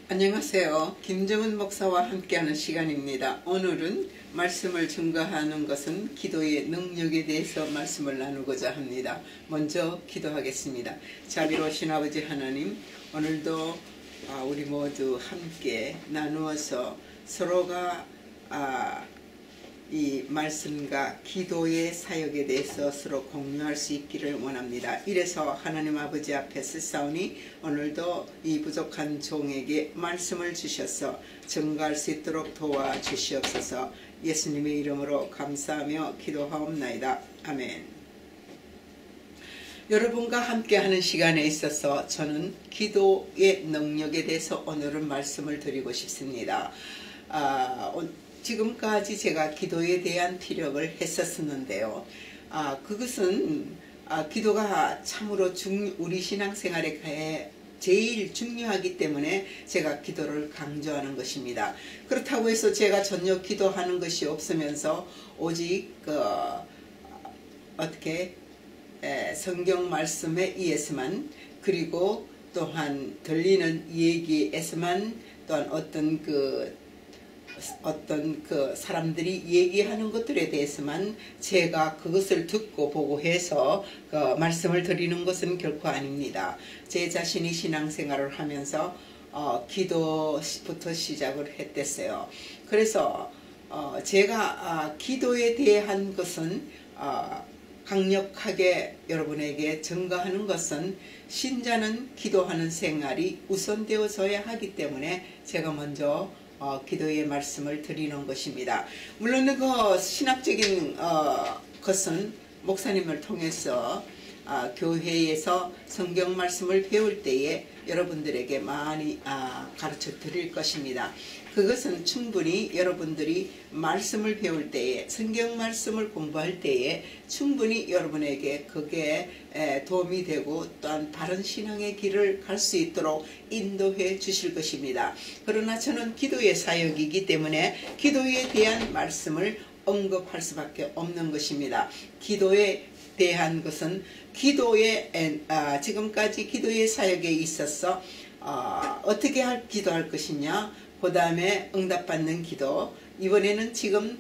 안녕하세요. 김정은 목사와 함께하는 시간입니다. 오늘은 말씀을 증거하는 것은 기도의 능력에 대해서 말씀을 나누고자 합니다. 먼저 기도하겠습니다. 자비로우신 아버지 하나님, 오늘도 우리 모두 함께 나누어서 서로가 이 말씀과 기도의 사역에 대해서 서로 공유할 수 있기를 원합니다. 이래서 하나님 아버지 앞에 쓰사오니 오늘도 이 부족한 종에게 말씀을 주셔서 증거할 수 있도록 도와주시옵소서. 예수님의 이름으로 감사하며 기도하옵나이다. 아멘. 여러분과 함께하는 시간에 있어서 저는 기도의 능력에 대해서 오늘은 말씀을 드리고 싶습니다. 지금까지 제가 기도에 대한 피력을 했었는데요. 그것은 기도가 참으로 우리 신앙생활에 제일 중요하기 때문에 제가 기도를 강조하는 것입니다. 그렇다고 해서 제가 전혀 기도하는 것이 없으면서 오직 성경 말씀에 의해서만, 그리고 또한 들리는 얘기에서만, 또한 어떤 사람들이 얘기하는 것들에 대해서만 제가 그것을 듣고 보고 해서 말씀을 드리는 것은 결코 아닙니다. 제 자신이 신앙생활을 하면서 기도부터 시작을 했댔어요. 그래서 제가 기도에 대한 것은 강력하게 여러분에게 증거하는 것은, 신자는 기도하는 생활이 우선되어져야 하기 때문에 제가 먼저 기도의 말씀을 드리는 것입니다. 물론 그 신학적인 것은 목사님을 통해서 교회에서 성경 말씀을 배울 때에 여러분들에게 많이 가르쳐 드릴 것입니다. 그것은 충분히 여러분들이 말씀을 배울 때에, 성경 말씀을 공부할 때에 충분히 여러분에게 그게 도움이 되고 또한 바른 신앙의 길을 갈 수 있도록 인도해 주실 것입니다. 그러나 저는 기도의 사역이기 때문에 기도에 대한 말씀을 언급할 수밖에 없는 것입니다. 기도에 대한 것은 지금까지 기도의 사역에 있어서 어떻게 기도할 것이냐, 그 다음에 응답받는 기도, 이번에는 지금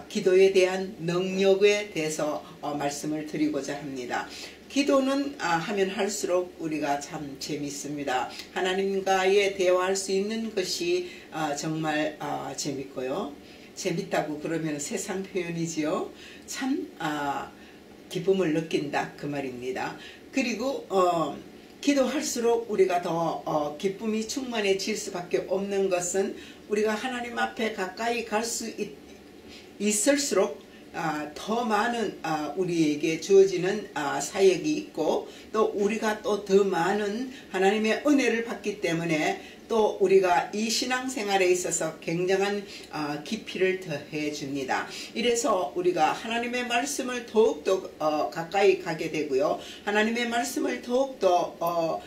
기도에 대한 능력에 대해서 말씀을 드리고자 합니다. 기도는 하면 할수록 우리가 참 재밌습니다. 하나님과의 대화할 수 있는 것이 정말 재밌고요. 재밌다고 그러면 세상 표현이지요. 참 기쁨을 느낀다, 그 말입니다. 그리고 기도할수록 우리가 더 기쁨이 충만해질 수밖에 없는 것은, 우리가 하나님 앞에 가까이 갈 수 있을수록 더 많은 우리에게 주어지는 사역이 있고, 또 우리가 또 더 많은 하나님의 은혜를 받기 때문에 또 우리가 이 신앙생활에 있어서 굉장한 깊이를 더해 줍니다. 이래서 우리가 하나님의 말씀을 더욱더 가까이 가게 되고요. 하나님의 말씀을 더욱더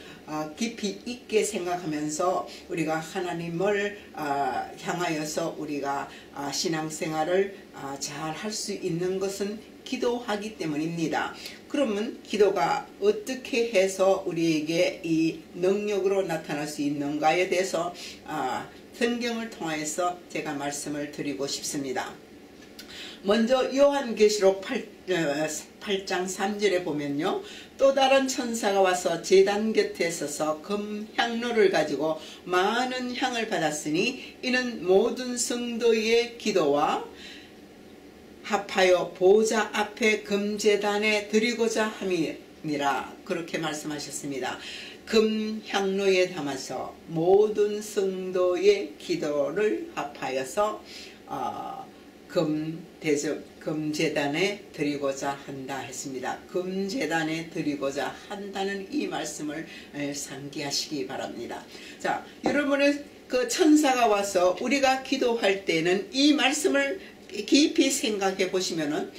깊이 있게 생각하면서 우리가 하나님을 향하여서 우리가 신앙생활을 잘 할 수 있는 것은 기도하기 때문입니다. 그러면 기도가 어떻게 해서 우리에게 이 능력으로 나타날 수 있는가에 대해서 성경을 통해서 제가 말씀을 드리고 싶습니다. 먼저 요한계시록 8장 3절에 보면요, 또 다른 천사가 와서 제단 곁에 서서 금향로를 가지고 많은 향을 받았으니 이는 모든 성도의 기도와 합하여 보좌 앞에 금제단에 드리고자 함이니라, 그렇게 말씀하셨습니다. 금향로에 담아서 모든 성도의 기도를 합하여서 금제단에 드리고자 한다 했습니다. 금제단에 드리고자 한다는 이 말씀을 상기하시기 바랍니다. 자, 여러분의 그 천사가 와서 우리가 기도할 때는 이 말씀을 깊이 생각해 보시면은,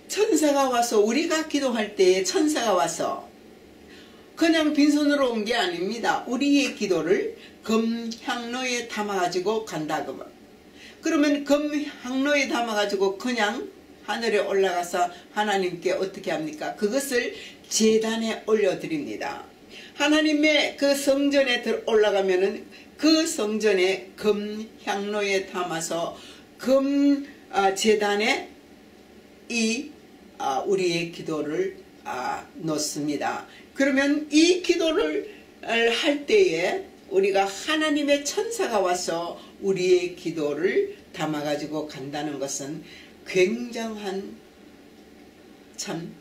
천사가 와서 우리가 기도할 때에 천사가 와서 그냥 빈손으로 온 게 아닙니다. 우리의 기도를 금향로에 담아가지고 간다. 그러면 금향로에 담아가지고 그냥 하늘에 올라가서 하나님께 어떻게 합니까? 그것을 제단에 올려드립니다. 하나님의 그 성전에 올라가면은 그 성전에 금 향로에 담아서 금 제단에 우리의 기도를 넣습니다. 그러면 이 기도를 할 때에 우리가 하나님의 천사가 와서 우리의 기도를 담아가지고 간다는 것은 굉장한 참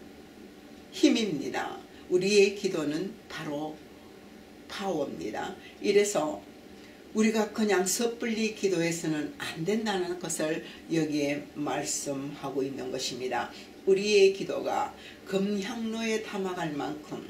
힘입니다. 우리의 기도는 바로 파워입니다. 이래서 우리가 그냥 섣불리 기도해서는 안 된다는 것을 여기에 말씀하고 있는 것입니다. 우리의 기도가 금향로에 담아갈 만큼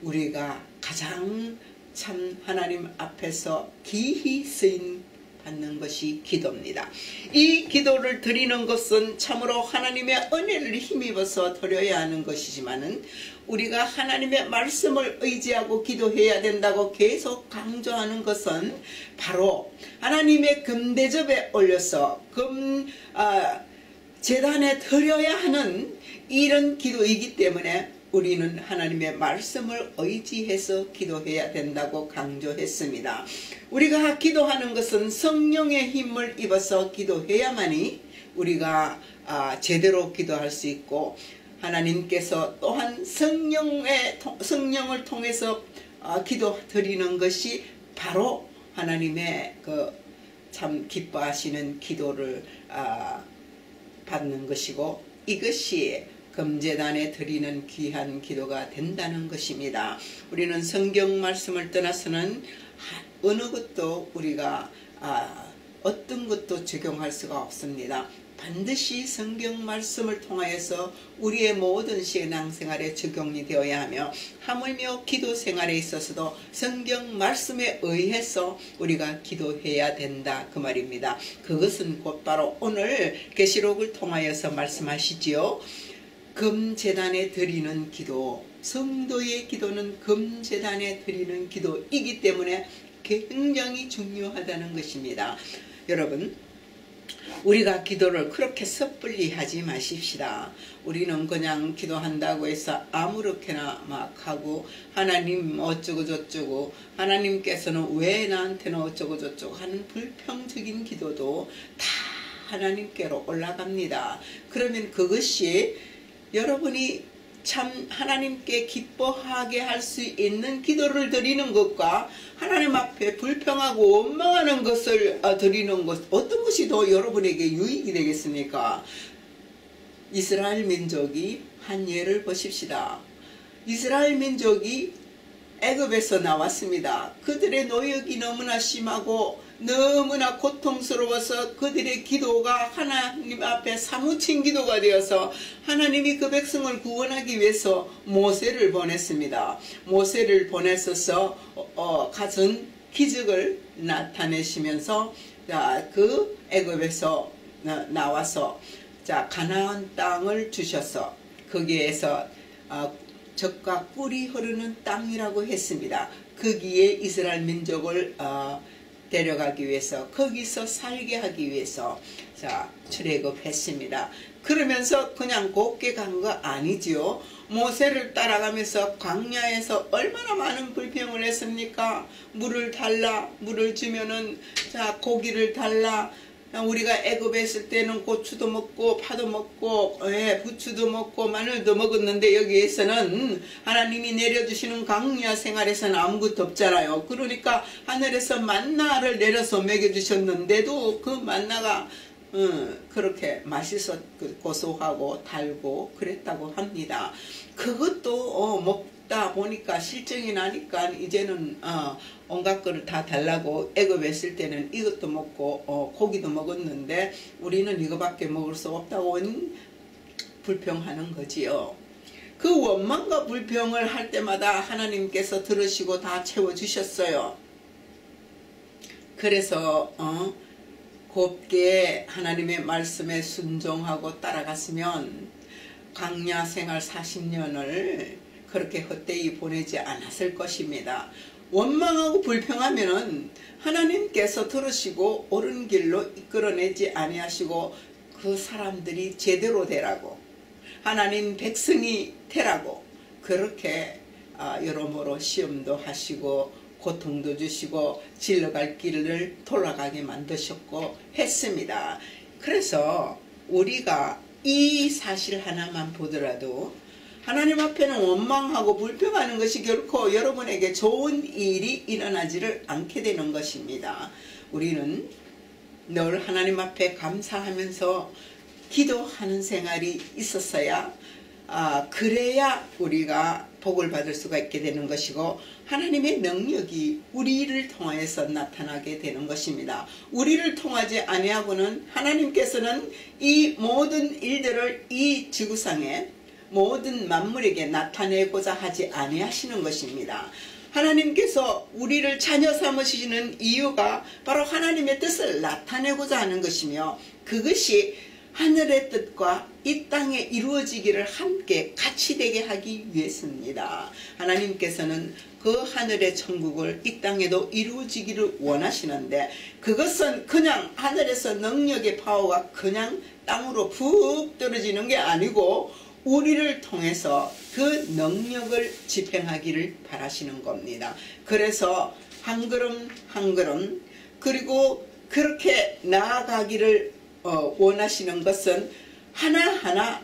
우리가 가장 참 하나님 앞에서 기히 쓰임 받는 것이 기도입니다. 이 기도를 드리는 것은 참으로 하나님의 은혜를 힘입어서 드려야 하는 것이지만은 우리가 하나님의 말씀을 의지하고 기도해야 된다고 계속 강조하는 것은 바로 하나님의 금대접에 올려서 제단에 드려야 하는 이런 기도이기 때문에 우리는 하나님의 말씀을 의지해서 기도해야 된다고 강조했습니다. 우리가 기도하는 것은 성령의 힘을 입어서 기도해야만이 우리가 제대로 기도할 수 있고, 하나님께서 또한 성령을 통해서 기도 드리는 것이 바로 하나님의 참 기뻐하시는 기도를 받는 것이고, 이것이 금제단에 드리는 귀한 기도가 된다는 것입니다. 우리는 성경 말씀을 떠나서는 어느 것도 우리가 어떤 것도 적용할 수가 없습니다. 반드시 성경 말씀을 통하여서 우리의 모든 신앙생활에 적용이 되어야 하며, 하물며 기도 생활에 있어서도 성경 말씀에 의해서 우리가 기도해야 된다 그 말입니다. 그것은 곧바로 오늘 계시록을 통하여서 말씀하시지요. 금제단에 드리는 기도, 성도의 기도는 금제단에 드리는 기도이기 때문에 굉장히 중요하다는 것입니다. 여러분, 우리가 기도를 그렇게 섣불리 하지 마십시다. 우리는 그냥 기도한다고 해서 아무렇게나 막 하고, 하나님 어쩌고 저쩌고, 하나님께서는 왜 나한테는 어쩌고 저쩌고 하는 불평적인 기도도 다 하나님께로 올라갑니다. 그러면 그것이 여러분이 참 하나님께 기뻐하게 할 수 있는 기도를 드리는 것과 하나님 앞에 불평하고 원망하는 것을 드리는 것, 어떤 것이 더 여러분에게 유익이 되겠습니까? 이스라엘 민족이 한 예를 보십시다. 이스라엘 민족이 애굽에서 나왔습니다. 그들의 노역이 너무나 심하고 너무나 고통스러워서 그들의 기도가 하나님 앞에 사무친 기도가 되어서 하나님이 그 백성을 구원하기 위해서 모세를 보냈습니다. 모세를 보냈어서 가진 기적을 나타내시면서 그 애굽에서 나와서 가나안 땅을 주셔서 거기에서 젖과 꿀이 흐르는 땅이라고 했습니다. 거기에 이스라엘 민족을 데려가기 위해서, 거기서 살게 하기 위해서 출애굽했습니다. 그러면서 그냥 곱게 간 거 아니지요. 모세를 따라가면서 광야에서 얼마나 많은 불평을 했습니까? 물을 달라, 물을 주면은 고기를 달라. 우리가 애굽에 있을 때는 고추도 먹고 파도 먹고 부추도 먹고 마늘도 먹었는데 여기에서는 하나님이 내려주시는 광야 생활에서는 아무것도 없잖아요. 그러니까 하늘에서 만나를 내려서 먹여주셨는데도 그 만나가 그렇게 맛있어 고소하고 달고 그랬다고 합니다. 그것도 먹다 보니까 실증이 나니까 이제는 온갖 거를 다 달라고, 애굽에 있을 때는 이것도 먹고 고기도 먹었는데 우리는 이거밖에 먹을 수 없다고 불평하는 거지요. 그 원망과 불평을 할 때마다 하나님께서 들으시고 다 채워주셨어요. 그래서 곱게 하나님의 말씀에 순종하고 따라갔으면 광야 생활 40년을 그렇게 헛되이 보내지 않았을 것입니다. 원망하고 불평하면은 하나님께서 들으시고 옳은 길로 이끌어내지 아니하시고 그 사람들이 제대로 되라고, 하나님 백성이 되라고 그렇게 여러모로 시험도 하시고 고통도 주시고 질러갈 길을 돌아가게 만드셨고 했습니다. 그래서 우리가 이 사실 하나만 보더라도 하나님 앞에는 원망하고 불평하는 것이 결코 여러분에게 좋은 일이 일어나지를 않게 되는 것입니다. 우리는 늘 하나님 앞에 감사하면서 기도하는 생활이 있었어야 그래야 우리가 복을 받을 수가 있게 되는 것이고 하나님의 능력이 우리를 통해서 나타나게 되는 것입니다. 우리를 통하지 아니하고는 하나님께서는 이 모든 일들을 이 지구상에 모든 만물에게 나타내고자 하지 아니하시는 것입니다. 하나님께서 우리를 자녀 삼으시는 이유가 바로 하나님의 뜻을 나타내고자 하는 것이며 그것이 하늘의 뜻과 이 땅에 이루어지기를 함께 같이 되게 하기 위해서입니다. 하나님께서는 그 하늘의 천국을 이 땅에도 이루어지기를 원하시는데 그것은 그냥 하늘에서 능력의 파워가 그냥 땅으로 푹 떨어지는 게 아니고 우리를 통해서 그 능력을 집행하기를 바라시는 겁니다. 그래서 한 걸음 한 걸음 그리고 그렇게 나아가기를 원하시는 것은 하나하나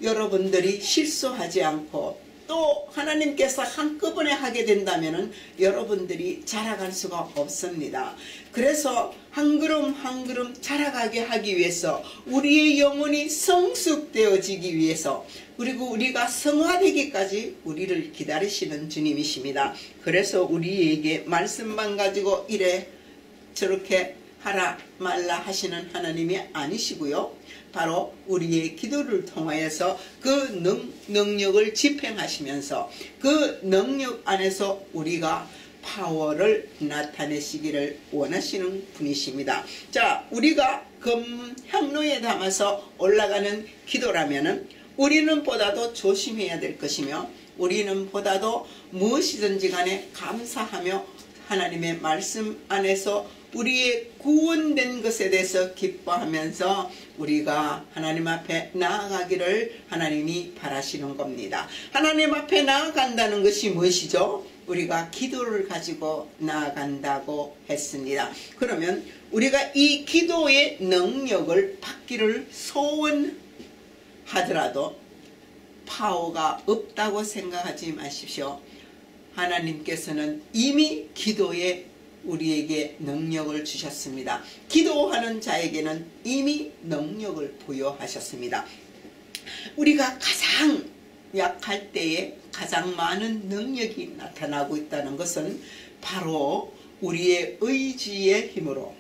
여러분들이 실수하지 않고 또 하나님께서 한꺼번에 하게 된다면 여러분들이 자라갈 수가 없습니다. 그래서 한 걸음 한 걸음 자라가게 하기 위해서 우리의 영혼이 성숙되어지기 위해서 그리고 우리가 성화되기까지 우리를 기다리시는 주님이십니다. 그래서 우리에게 말씀만 가지고 이래 저렇게 하라 말라 하시는 하나님이 아니시고요. 바로 우리의 기도를 통하여서 그 능력을 집행하시면서 그 능력 안에서 우리가 파워를 나타내시기를 원하시는 분이십니다. 자, 우리가 향로에 담아서 올라가는 기도라면은 우리는 보다도 조심해야 될 것이며 우리는 보다도 무엇이든지 간에 감사하며 하나님의 말씀 안에서 우리의 구원된 것에 대해서 기뻐하면서 우리가 하나님 앞에 나아가기를 하나님이 바라시는 겁니다. 하나님 앞에 나아간다는 것이 무엇이죠? 우리가 기도를 가지고 나아간다고 했습니다. 그러면 우리가 이 기도의 능력을 받기를 소원하더라도 파워가 없다고 생각하지 마십시오. 하나님께서는 이미 기도에 우리에게 능력을 주셨습니다. 기도하는 자에게는 이미 능력을 부여하셨습니다. 우리가 가장 약할 때에 가장 많은 능력이 나타나고 있다는 것은 바로 우리의 의지의 힘으로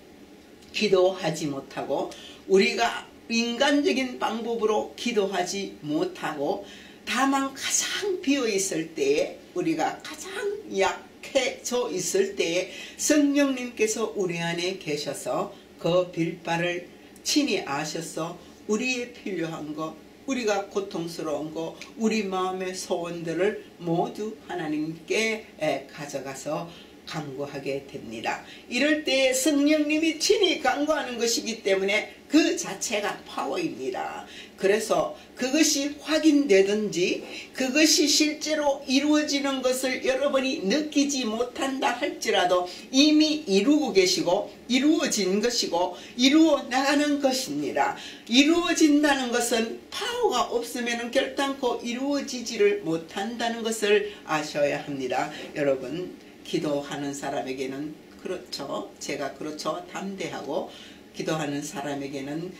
기도하지 못하고 우리가 인간적인 방법으로 기도하지 못하고 다만 가장 비어있을 때에 우리가 가장 약해져 있을 때에 성령님께서 우리 안에 계셔서 그 빌바를 친히 아셔서 우리의 필요한 것 우리가 고통스러운 것 우리 마음의 소원들을 모두 하나님께 가져가서 간구하게 됩니다. 이럴 때 성령님이 친히 간구하는 것이기 때문에 그 자체가 파워입니다. 그래서 그것이 확인되든지 그것이 실제로 이루어지는 것을 여러분이 느끼지 못한다 할지라도 이미 이루고 계시고 이루어진 것이고 이루어 나가는 것입니다. 이루어진다는 것은 파워가 없으면 결단코 이루어지지를 못한다는 것을 아셔야 합니다. 여러분 기도하는 사람에게는 그렇죠. 제가 그렇죠. 담대하고 기도하는 사람에게는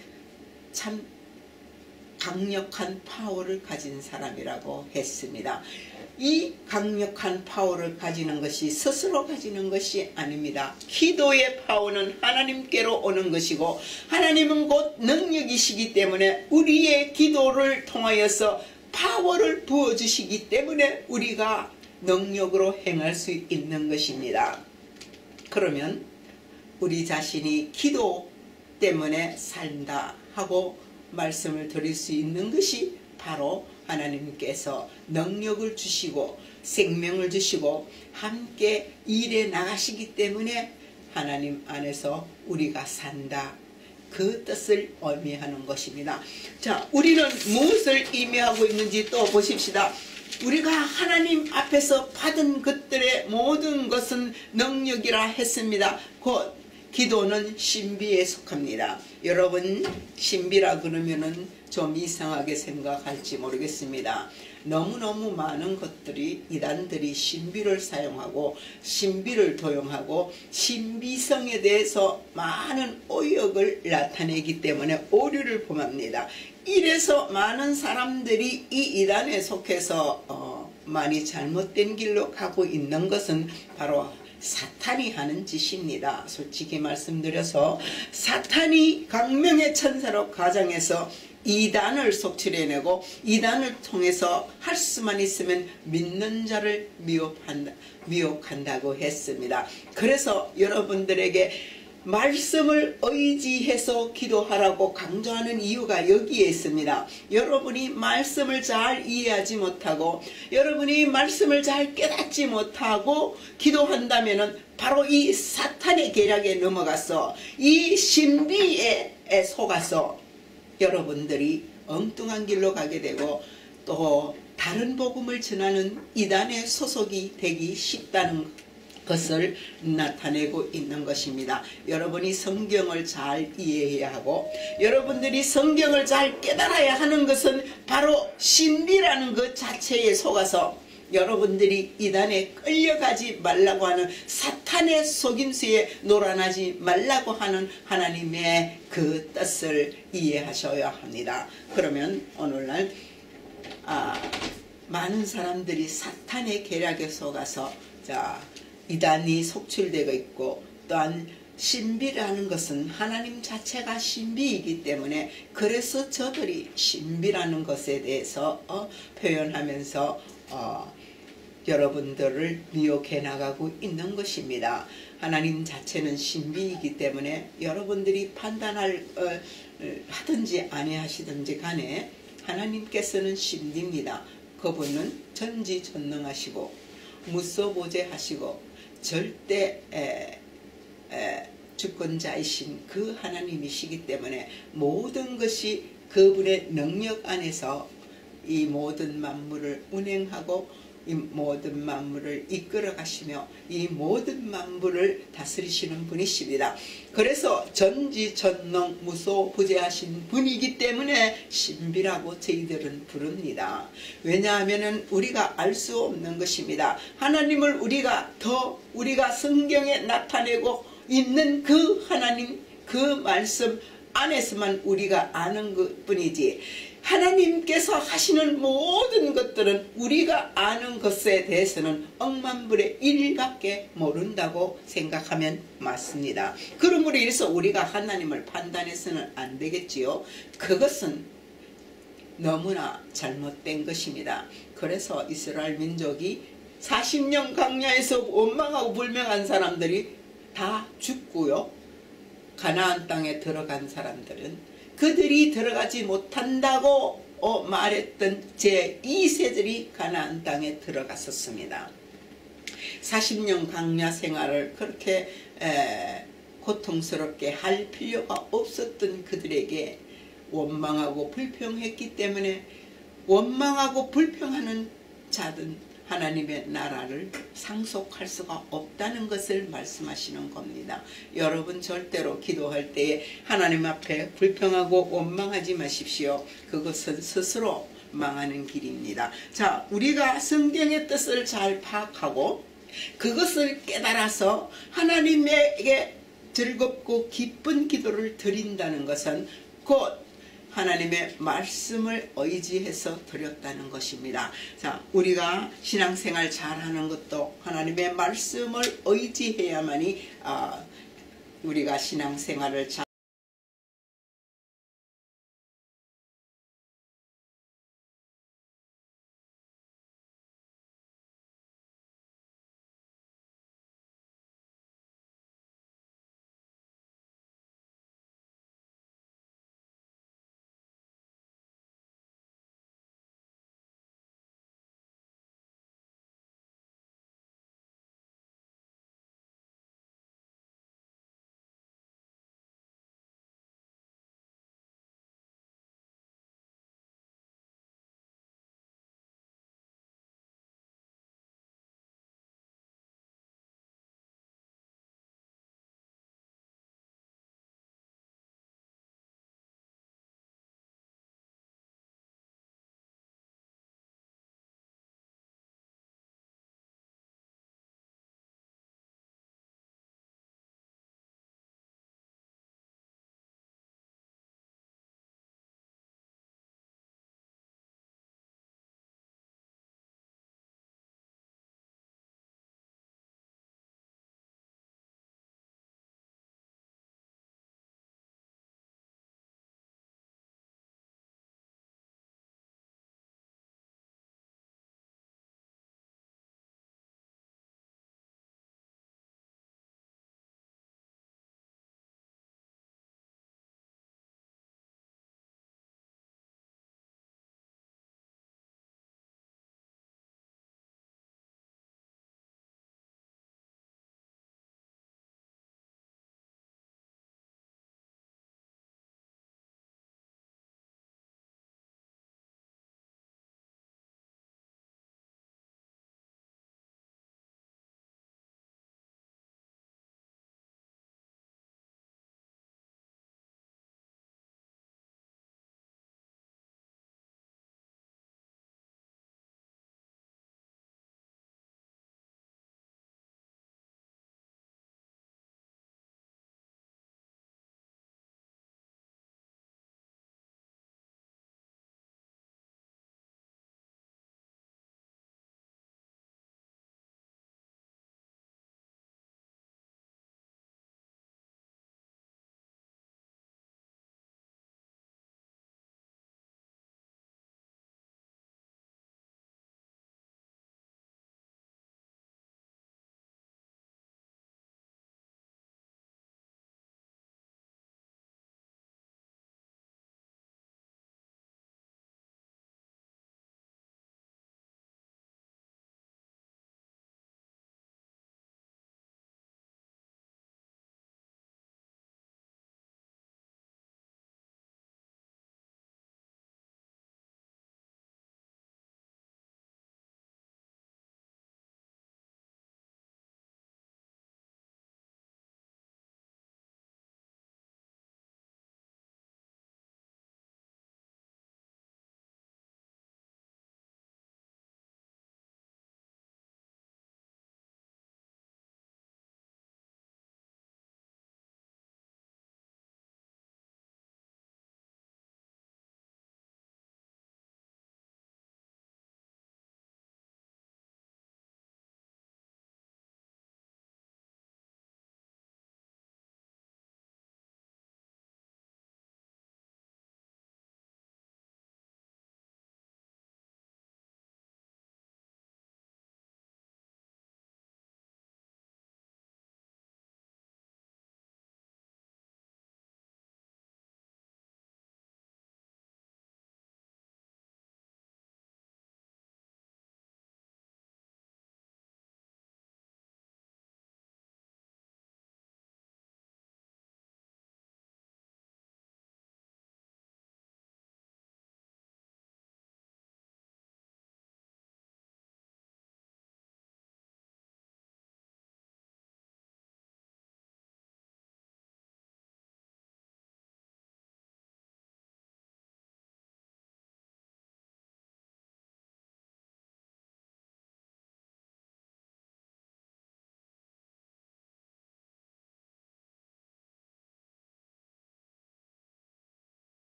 참 강력한 파워를 가진 사람이라고 했습니다. 이 강력한 파워를 가지는 것이 스스로 가지는 것이 아닙니다. 기도의 파워는 하나님께로 오는 것이고 하나님은 곧 능력이시기 때문에 우리의 기도를 통하여서 파워를 부어주시기 때문에 우리가 능력으로 행할 수 있는 것입니다. 그러면 우리 자신이 기도 때문에 산다 하고 말씀을 드릴 수 있는 것이 바로 하나님께서 능력을 주시고 생명을 주시고 함께 일해 나가시기 때문에 하나님 안에서 우리가 산다. 그 뜻을 의미하는 것입니다. 자, 우리는 무엇을 의미하고 있는지 또 보십시다. 우리가 하나님 앞에서 받은 것들의 모든 것은 능력이라 했습니다. 곧 기도는 신비에 속합니다. 여러분, 신비라 그러면은 좀 이상하게 생각할지 모르겠습니다. 너무너무 많은 것들이 이단들이 신비를 사용하고 신비를 도용하고 신비성에 대해서 많은 오역을 나타내기 때문에 오류를 범합니다. 이래서 많은 사람들이 이 이단에 속해서 많이 잘못된 길로 가고 있는 것은 바로 사탄이 하는 짓입니다. 솔직히 말씀드려서 사탄이 강명의 천사로 가장해서 이단을 속출해내고 이단을 통해서 할 수만 있으면 믿는 자를 미혹한다고 했습니다. 그래서 여러분들에게 말씀을 의지해서 기도하라고 강조하는 이유가 여기에 있습니다. 여러분이 말씀을 잘 이해하지 못하고 여러분이 말씀을 잘 깨닫지 못하고 기도한다면 바로 이 사탄의 계략에 넘어가서 이 신비에 속아서 여러분들이 엉뚱한 길로 가게 되고 또 다른 복음을 전하는 이단의 소속이 되기 쉽다는 것을 나타내고 있는 것입니다. 여러분이 성경을 잘 이해해야 하고 여러분들이 성경을 잘 깨달아야 하는 것은 바로 신비라는 것 자체에 속아서 여러분들이 이단에 끌려가지 말라고 하는 사탄의 속임수에 놀아나지 말라고 하는 하나님의 그 뜻을 이해하셔야 합니다. 그러면 오늘날 많은 사람들이 사탄의 계략에 속아서 이단이 속출되고 있고 또한 신비라는 것은 하나님 자체가 신비이기 때문에 그래서 저들이 신비라는 것에 대해서 표현하면서 여러분들을 미혹해 나가고 있는 것입니다. 하나님 자체는 신비이기 때문에 여러분들이 판단할 하든지 아니하시든지 간에 하나님께서는 신비입니다. 그분은 전지전능하시고 무소부재하시고 절대 주권자이신 그 하나님이시기 때문에 모든 것이 그분의 능력 안에서 이 모든 만물을 운행하고 이 모든 만물을 이끌어 가시며 이 모든 만물을 다스리시는 분이십니다. 그래서 전지전능 무소부재하신 분이기 때문에 신비라고 저희들은 부릅니다. 왜냐하면 우리가 알 수 없는 것입니다. 하나님을 우리가 성경에 나타내고 있는 그 하나님 그 말씀 안에서만 우리가 아는 것뿐이지 하나님께서 하시는 모든 것들은 우리가 아는 것에 대해서는 억만불의 1밖에 모른다고 생각하면 맞습니다. 그러므로 인해서 우리가 하나님을 판단해서는 안 되겠지요. 그것은 너무나 잘못된 것입니다. 그래서 이스라엘 민족이 40년 광야에서 원망하고 불명한 사람들이 다 죽고요. 가나안 땅에 들어간 사람들은 그들이 들어가지 못한다고 말했던 제2세들이 가나안 땅에 들어갔었습니다. 40년 광야 생활을 그렇게 고통스럽게 할 필요가 없었던 그들에게 원망하고 불평했기 때문에 원망하고 불평하는 자든 하나님의 나라를 상속할 수가 없다는 것을 말씀하시는 겁니다. 여러분 절대로 기도할 때에 하나님 앞에 불평하고 원망하지 마십시오. 그것은 스스로 망하는 길입니다. 자, 우리가 성경의 뜻을 잘 파악하고 그것을 깨달아서 하나님에게 즐겁고 기쁜 기도를 드린다는 것은 곧 하나님의 말씀을 의지해서 드렸다는 것입니다. 자, 우리가 신앙생활 잘하는 것도 하나님의 말씀을 의지해야만이 우리가 신앙생활을 잘